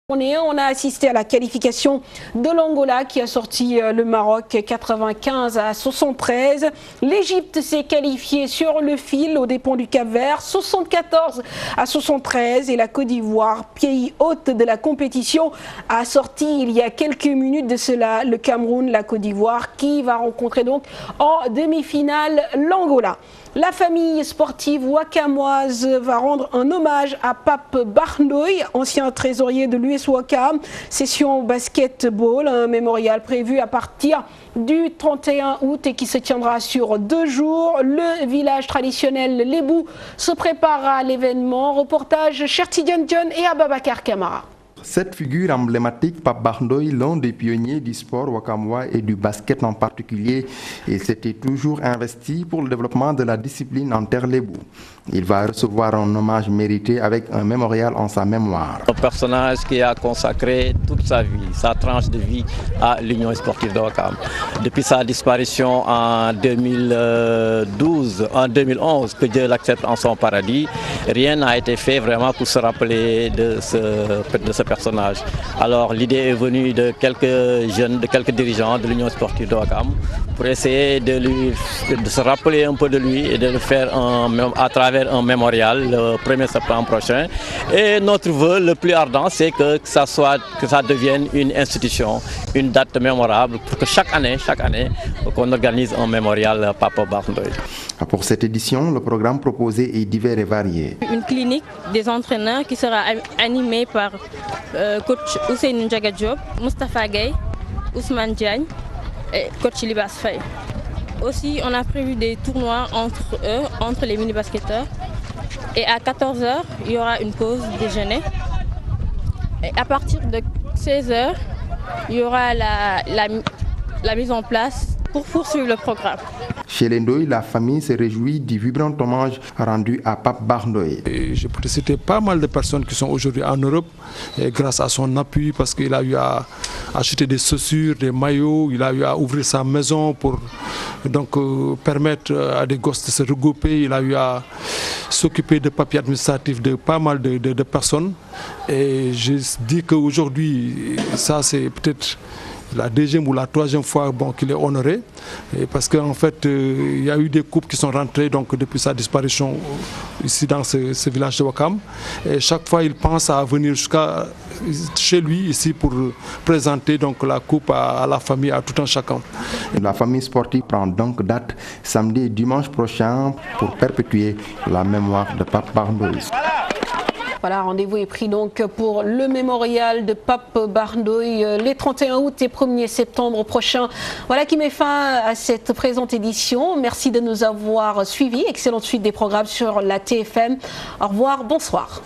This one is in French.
On a assisté à la qualification de l'Angola qui a sorti le Maroc 95 à 73. L'Égypte s'est qualifiée sur le fil aux dépens du Cap-Vert 74 à 73 et la Côte d'Ivoire, pays hôte de la compétition, a sorti il y a quelques minutes de cela le Cameroun, la Côte d'Ivoire qui va rencontrer donc en demi-finale l'Angola. La famille sportive wakamoise va rendre un hommage à Pape Barndoy, ancien trésorier de l'US Ouakam. Session basketball, un mémorial prévu à partir du 31 août et qui se tiendra sur 2 jours. Le village traditionnel Lébou se prépare à l'événement. Reportage Chertidiane John et Ababakar Kamara. Cette figure emblématique, Pape Barndoy, l'un des pionniers du sport wakamois et du basket en particulier, il s'était toujours investi pour le développement de la discipline en terre Lébou. Il va recevoir un hommage mérité avec un mémorial en sa mémoire. Un personnage qui a consacré toute sa vie, sa tranche de vie à l'Union sportive de Ouakam. Depuis sa disparition en 2011, que Dieu l'accepte en son paradis, rien n'a été fait vraiment pour se rappeler de ce personnage. Alors l'idée est venue de quelques jeunes, de quelques dirigeants de l'Union sportive de Ouakam pour essayer de se rappeler un peu de lui et de le faire à travers un mémorial le 1er septembre prochain. Et notre vœu le plus ardent, c'est que ça devienne une institution, une date mémorable pour que chaque année, qu'on organise un mémorial Pape Barndoy. Pour cette édition, le programme proposé est divers et varié. Une clinique des entraîneurs qui sera animée par coach Ousseynou Ndiaga Diop, Moustapha Gueye, Ousmane Diagne et coach Libas Faye. Aussi, on a prévu des tournois entre les mini-basketteurs. Et à 14 h, il y aura une pause déjeuner. Et à partir de 16 h, il y aura la mise en place pour poursuivre le programme. Chez les Ndoye, la famille se réjouit du vibrant hommage rendu à Pape Barndoy. Je peux citer pas mal de personnes qui sont aujourd'hui en Europe et grâce à son appui, parce qu'il a eu à acheter des chaussures, des maillots, il a eu à ouvrir sa maison pour permettre à des gosses de se regrouper, il a eu à s'occuper de papiers administratifs de pas mal de personnes. Et je dis qu'aujourd'hui, ça c'est peut-être la deuxième ou la troisième fois qu'il est honoré, et parce qu'en fait il y a eu des couples qui sont rentrés depuis sa disparition ici dans ce village de Ouakam, et chaque fois il pense à venir jusqu'à chez lui ici pour présenter la coupe à la famille, à tout un chacun. La famille sportive prend donc date samedi et dimanche prochain pour perpétuer la mémoire de Pape Barndoy. Voilà, rendez-vous est pris donc pour le mémorial de Pape Barndoy les 31 août et 1er septembre prochains. Voilà qui met fin à cette présente édition. Merci de nous avoir suivis. Excellente suite des programmes sur la TFM. Au revoir, bonsoir.